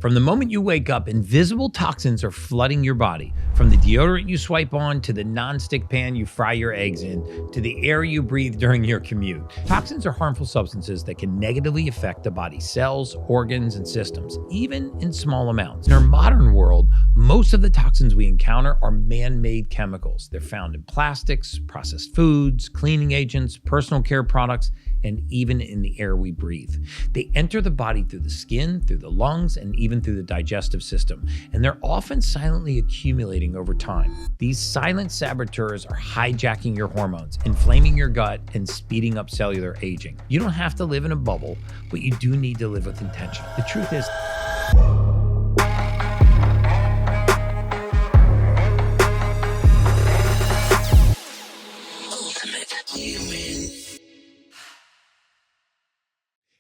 From the moment you wake up, invisible toxins are flooding your body. From the deodorant you swipe on, to the nonstick pan you fry your eggs in, to the air you breathe during your commute. Toxins are harmful substances that can negatively affect the body's cells, organs, and systems, even in small amounts. In our modern world, most of the toxins we encounter are man-made chemicals. They're found in plastics, processed foods, cleaning agents, personal care products, and even in the air we breathe. They enter the body through the skin, through the lungs, and even through the digestive system, and they're often silently accumulating over time. These silent saboteurs are hijacking your hormones, inflaming your gut, and speeding up cellular aging. You don't have to live in a bubble, but you do need to live with intention. The truth is,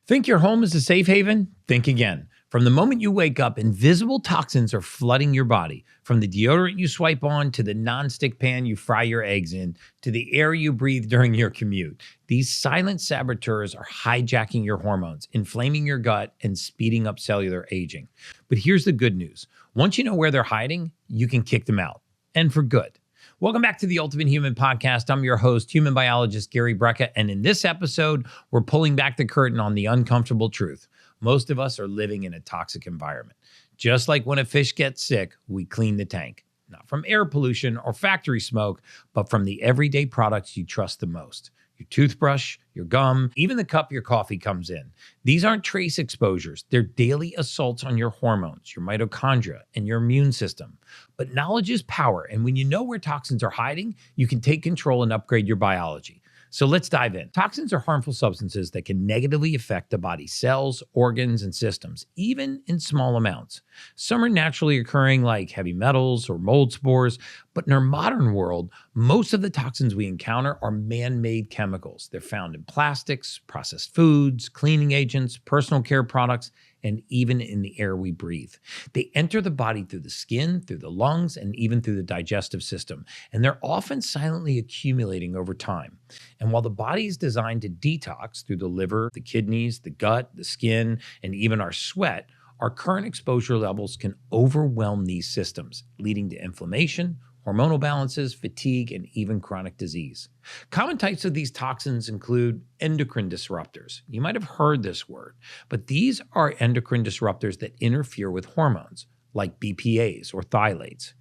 think your home is a safe haven? Think again. From the moment you wake up, invisible toxins are flooding your body. From the deodorant you swipe on, to the nonstick pan you fry your eggs in, to the air you breathe during your commute. These silent saboteurs are hijacking your hormones, inflaming your gut, and speeding up cellular aging. But here's the good news. Once you know where they're hiding, you can kick them out, and for good. Welcome back to the Ultimate Human Podcast. I'm your host, human biologist Gary Brecka, and in this episode, we're pulling back the curtain on the uncomfortable truth. Most of us are living in a toxic environment. Just like when a fish gets sick, we clean the tank. Not from air pollution or factory smoke, but from the everyday products you trust the most. Your toothbrush, your gum, even the cup your coffee comes in. These aren't trace exposures. They're daily assaults on your hormones, your mitochondria, and your immune system. But knowledge is power, and when you know where toxins are hiding, you can take control and upgrade your biology. So let's dive in. Toxins are harmful substances that can negatively affect the body's cells, organs, and systems, even in small amounts. Some are naturally occurring, like heavy metals or mold spores, but in our modern world, most of the toxins we encounter are man-made chemicals. They're found in plastics, processed foods, cleaning agents, personal care products, and even in the air we breathe. They enter the body through the skin, through the lungs, and even through the digestive system, and they're often silently accumulating over time. And while the body is designed to detox through the liver, the kidneys, the gut, the skin, and even our sweat, our current exposure levels can overwhelm these systems, leading to inflammation, hormonal balances, fatigue, and even chronic disease. Common types of these toxins include endocrine disruptors. You might have heard this word, but these are endocrine disruptors that interfere with hormones, like BPAs or phthalates.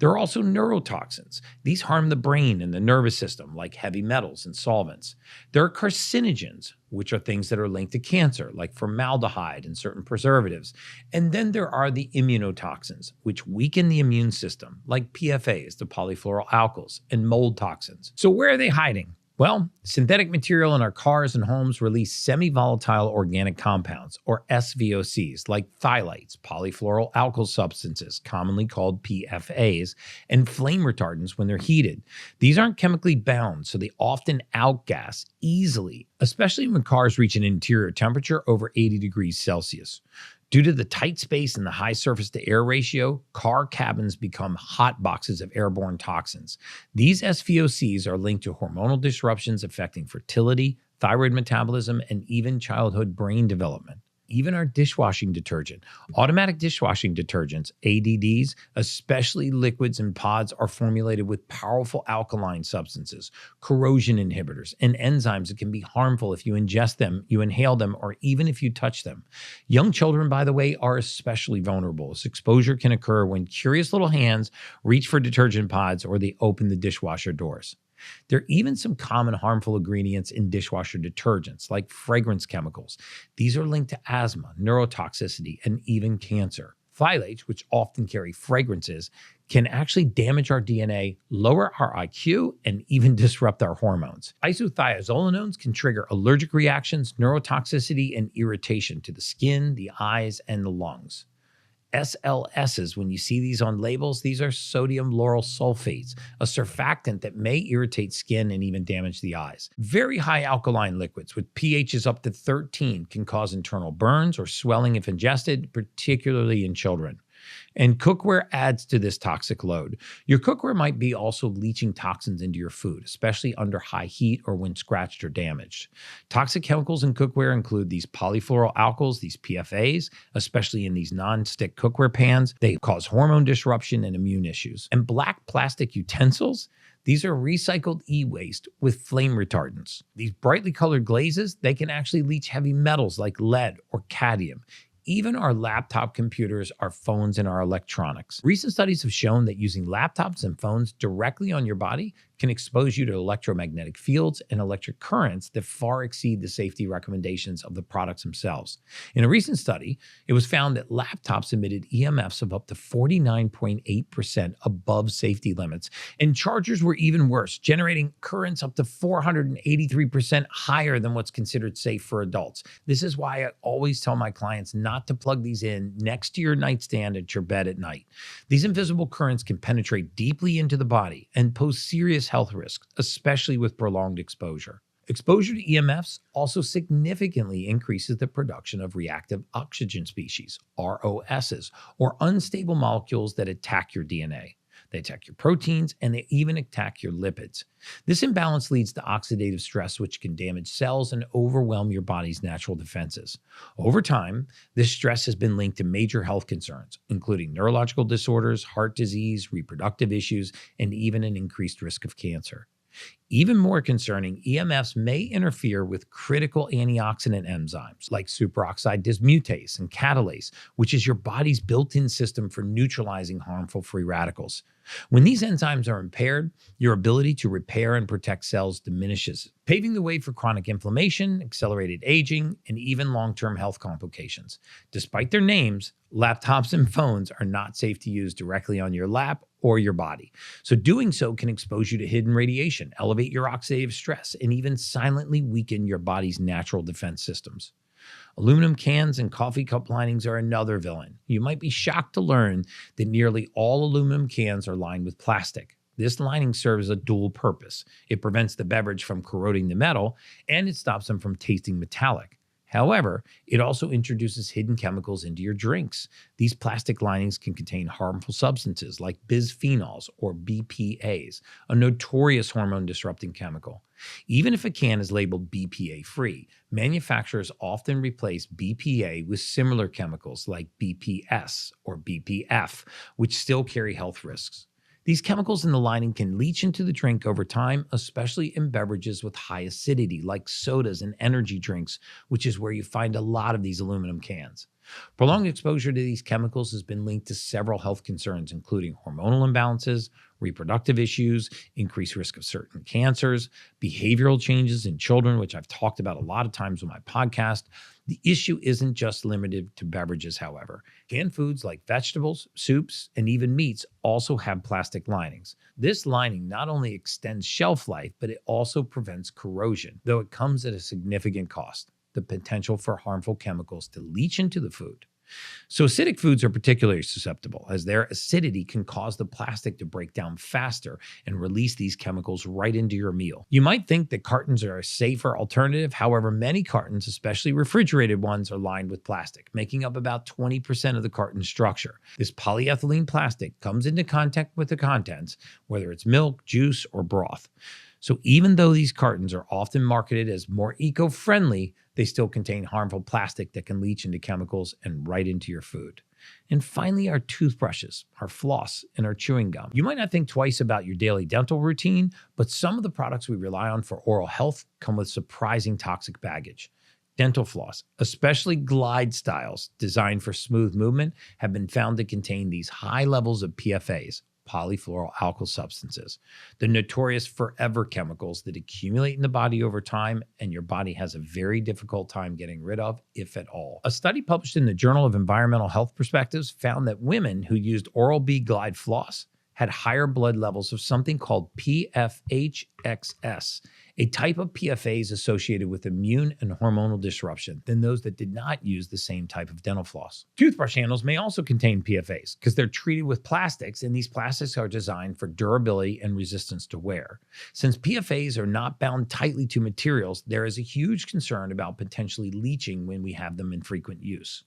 There are also neurotoxins. These harm the brain and the nervous system, like heavy metals and solvents. There are carcinogens, which are things that are linked to cancer, like formaldehyde and certain preservatives. And then there are the immunotoxins, which weaken the immune system, like PFAs, the polyfluoroalkyls, and mold toxins. So where are they hiding? Well, synthetic material in our cars and homes release semi-volatile organic compounds, or SVOCs, like phthalates, polyfluoroalkyl substances, commonly called PFAs, and flame retardants when they're heated. These aren't chemically bound, so they often outgas easily, especially when cars reach an interior temperature over 80 degrees Celsius. Due to the tight space and the high surface-to-air ratio, car cabins become hot boxes of airborne toxins. These SVOCs are linked to hormonal disruptions affecting fertility, thyroid metabolism, and even childhood brain development. Even our dishwashing detergent. Automatic dishwashing detergents, ADDs, especially liquids and pods, are formulated with powerful alkaline substances, corrosion inhibitors, and enzymes that can be harmful if you ingest them, you inhale them, or even if you touch them. Young children, by the way, are especially vulnerable. This exposure can occur when curious little hands reach for detergent pods or they open the dishwasher doors. There are even some common harmful ingredients in dishwasher detergents, like fragrance chemicals. These are linked to asthma, neurotoxicity, and even cancer. Phthalates, which often carry fragrances, can actually damage our DNA, lower our IQ, and even disrupt our hormones. Isothiazolinones can trigger allergic reactions, neurotoxicity, and irritation to the skin, the eyes, and the lungs. SLSs, when you see these on labels, these are sodium lauryl sulfates, a surfactant that may irritate skin and even damage the eyes. Very high alkaline liquids with pHs up to 13 can cause internal burns or swelling if ingested, particularly in children. And cookware adds to this toxic load. Your cookware might be also leaching toxins into your food, especially under high heat or when scratched or damaged. Toxic chemicals in cookware include these polyfluoroalkyls, these PFAs, especially in these non-stick cookware pans. They cause hormone disruption and immune issues. And black plastic utensils, these are recycled e-waste with flame retardants. These brightly colored glazes, they can actually leach heavy metals like lead or cadmium. Even our laptop computers, our phones, and our electronics. Recent studies have shown that using laptops and phones directly on your body can expose you to electromagnetic fields and electric currents that far exceed the safety recommendations of the products themselves. In a recent study, it was found that laptops emitted EMFs of up to 49.8% above safety limits, and chargers were even worse, generating currents up to 483% higher than what's considered safe for adults. This is why I always tell my clients not to plug these in next to your nightstand at your bed at night. These invisible currents can penetrate deeply into the body and pose serious health risks, especially with prolonged exposure. Exposure to EMFs also significantly increases the production of reactive oxygen species, ROSs, or unstable molecules that attack your DNA. They attack your proteins, and they even attack your lipids. This imbalance leads to oxidative stress, which can damage cells and overwhelm your body's natural defenses. Over time, this stress has been linked to major health concerns, including neurological disorders, heart disease, reproductive issues, and even an increased risk of cancer. Even more concerning, EMFs may interfere with critical antioxidant enzymes like superoxide dismutase and catalase, which is your body's built-in system for neutralizing harmful free radicals. When these enzymes are impaired, your ability to repair and protect cells diminishes, paving the way for chronic inflammation, accelerated aging, and even long-term health complications. Despite their names, laptops and phones are not safe to use directly on your lap or your body. So doing so can expose you to hidden radiation, elevate your oxidative stress, and even silently weaken your body's natural defense systems. Aluminum cans and coffee cup linings are another villain. You might be shocked to learn that nearly all aluminum cans are lined with plastic. This lining serves a dual purpose. It prevents the beverage from corroding the metal, and it stops them from tasting metallic. However, it also introduces hidden chemicals into your drinks. These plastic linings can contain harmful substances like bisphenols or BPAs, a notorious hormone-disrupting chemical. Even if a can is labeled BPA-free, manufacturers often replace BPA with similar chemicals like BPS or BPF, which still carry health risks. These chemicals in the lining can leach into the drink over time, especially in beverages with high acidity like sodas and energy drinks, which is where you find a lot of these aluminum cans. Prolonged exposure to these chemicals has been linked to several health concerns, including hormonal imbalances, reproductive issues, increased risk of certain cancers, behavioral changes in children, which I've talked about a lot of times on my podcast. The issue isn't just limited to beverages, however. Canned foods like vegetables, soups, and even meats also have plastic linings. This lining not only extends shelf life, but it also prevents corrosion, though it comes at a significant cost: the potential for harmful chemicals to leach into the food. So acidic foods are particularly susceptible, as their acidity can cause the plastic to break down faster and release these chemicals right into your meal. You might think that cartons are a safer alternative. However, many cartons, especially refrigerated ones, are lined with plastic, making up about 20% of the carton structure. This polyethylene plastic comes into contact with the contents, whether it's milk, juice, or broth. So even though these cartons are often marketed as more eco-friendly, they still contain harmful plastic that can leach into chemicals and right into your food. And finally, our toothbrushes, our floss, and our chewing gum. You might not think twice about your daily dental routine, but some of the products we rely on for oral health come with surprising toxic baggage. Dental floss, especially glide styles designed for smooth movement, have been found to contain these high levels of PFAs, polyfluoroalkyl substances, the notorious forever chemicals that accumulate in the body over time and your body has a very difficult time getting rid of, if at all. A study published in the Journal of Environmental Health Perspectives found that women who used Oral-B Glide floss had higher blood levels of something called PFHXS, a type of PFAs associated with immune and hormonal disruption, than those that did not use the same type of dental floss. Toothbrush handles may also contain PFAs because they're treated with plastics, and these plastics are designed for durability and resistance to wear. Since PFAs are not bound tightly to materials, there is a huge concern about potentially leaching when we have them in frequent use.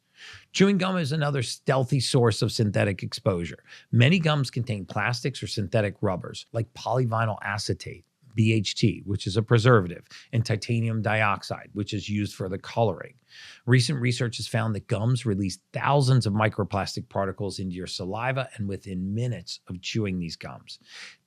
Chewing gum is another stealthy source of synthetic exposure. Many gums contain plastics or synthetic rubbers like polyvinyl acetate, BHT, which is a preservative, and titanium dioxide, which is used for the coloring. Recent research has found that gums release thousands of microplastic particles into your saliva and within minutes of chewing these gums.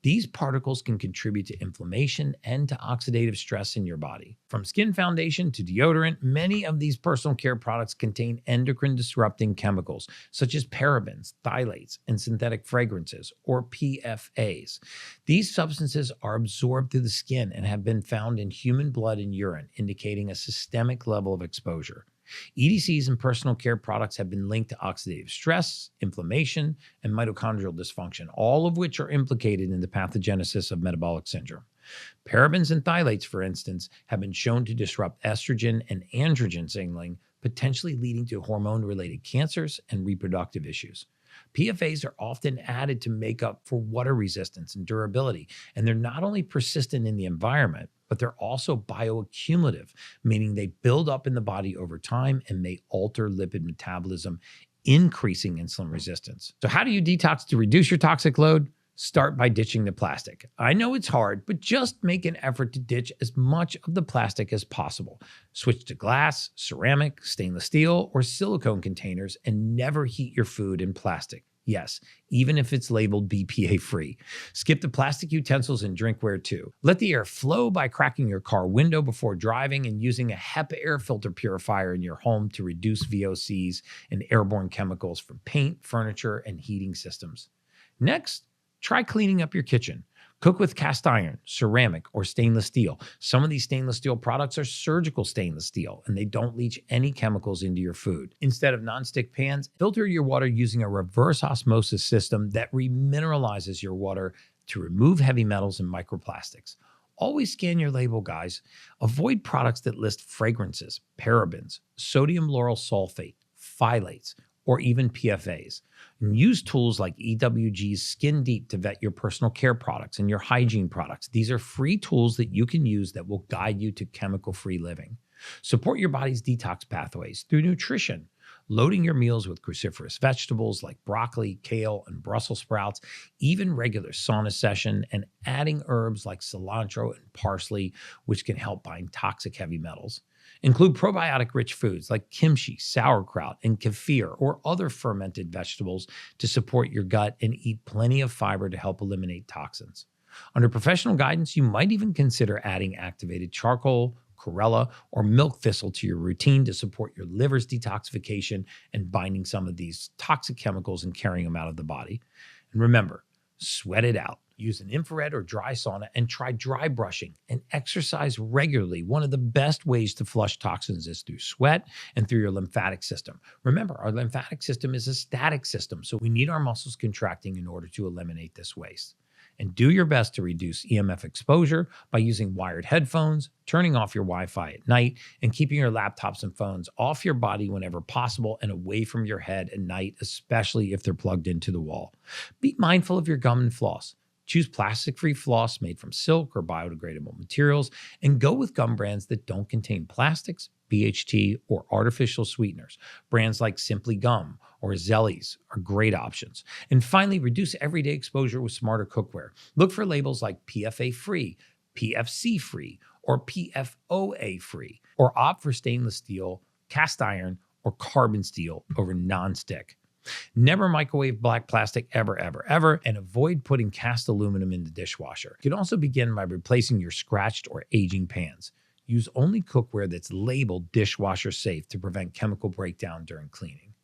These particles can contribute to inflammation and to oxidative stress in your body. From skin foundation to deodorant, many of these personal care products contain endocrine disrupting chemicals such as parabens, phthalates, and synthetic fragrances, or PFAs. These substances are absorbed through the skin and have been found in human blood and urine, indicating a systemic level of exposure. EDCs and personal care products have been linked to oxidative stress, inflammation, and mitochondrial dysfunction, all of which are implicated in the pathogenesis of metabolic syndrome. Parabens and phthalates, for instance, have been shown to disrupt estrogen and androgen signaling, potentially leading to hormone-related cancers and reproductive issues. PFAs are often added to make up for water resistance and durability, and they're not only persistent in the environment, but they're also bioaccumulative, meaning they build up in the body over time and may alter lipid metabolism, increasing insulin resistance. So how do you detox to reduce your toxic load? Start by ditching the plastic. I know it's hard, but just make an effort to ditch as much of the plastic as possible. Switch to glass, ceramic, stainless steel, or silicone containers, and never heat your food in plastic. Yes, even if it's labeled BPA-free. Skip the plastic utensils and drinkware too. Let the air flow by cracking your car window before driving and using a HEPA air filter purifier in your home to reduce VOCs and airborne chemicals from paint, furniture, and heating systems. Next, try cleaning up your kitchen. Cook with cast iron, ceramic, or stainless steel. Some of these stainless steel products are surgical stainless steel, and they don't leach any chemicals into your food. Instead of nonstick pans, filter your water using a reverse osmosis system that remineralizes your water to remove heavy metals and microplastics. Always scan your label, guys. Avoid products that list fragrances, parabens, sodium lauryl sulfate, phthalates, or even PFAs. And use tools like EWG's Skin Deep to vet your personal care products and your hygiene products. These are free tools that you can use that will guide you to chemical-free living. Support your body's detox pathways through nutrition, loading your meals with cruciferous vegetables like broccoli, kale, and Brussels sprouts, even regular sauna session, and adding herbs like cilantro and parsley, which can help bind toxic heavy metals. Include probiotic-rich foods like kimchi, sauerkraut, and kefir, or other fermented vegetables to support your gut, and eat plenty of fiber to help eliminate toxins. Under professional guidance, you might even consider adding activated charcoal, chlorella, or milk thistle to your routine to support your liver's detoxification and binding some of these toxic chemicals and carrying them out of the body. And remember, sweat it out. Use an infrared or dry sauna, and try dry brushing and exercise regularly. One of the best ways to flush toxins is through sweat and through your lymphatic system. Remember, our lymphatic system is a static system, so we need our muscles contracting in order to eliminate this waste. And do your best to reduce EMF exposure by using wired headphones, turning off your Wi-Fi at night, and keeping your laptops and phones off your body whenever possible and away from your head at night, especially if they're plugged into the wall. Be mindful of your gum and floss. Choose plastic-free floss made from silk or biodegradable materials, and go with gum brands that don't contain plastics, BHT, or artificial sweeteners. Brands like Simply Gum or Zellies are great options. And finally, reduce everyday exposure with smarter cookware. Look for labels like PFA-free, PFC-free, or PFOA-free, or opt for stainless steel, cast iron, or carbon steel over nonstick. Never microwave black plastic ever, ever, ever, and avoid putting cast aluminum in the dishwasher. You can also begin by replacing your scratched or aging pans. Use only cookware that's labeled dishwasher safe to prevent chemical breakdown during cleaning.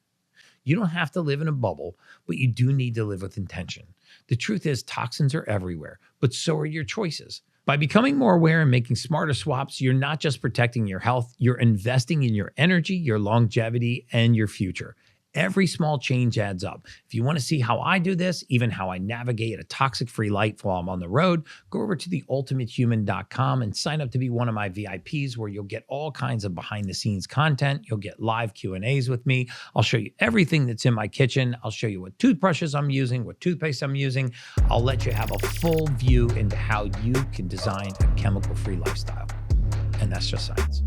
You don't have to live in a bubble, but you do need to live with intention. The truth is, toxins are everywhere, but so are your choices. By becoming more aware and making smarter swaps, you're not just protecting your health, you're investing in your energy, your longevity, and your future. Every small change adds up. If you want to see how I do this, even how I navigate a toxic-free life while I'm on the road, go over to theultimatehuman.com and sign up to be one of my VIPs, where you'll get all kinds of behind-the-scenes content. You'll get live Q&As with me. I'll show you everything that's in my kitchen. I'll show you what toothbrushes I'm using, what toothpaste I'm using. I'll let you have a full view into how you can design a chemical-free lifestyle. And that's just science.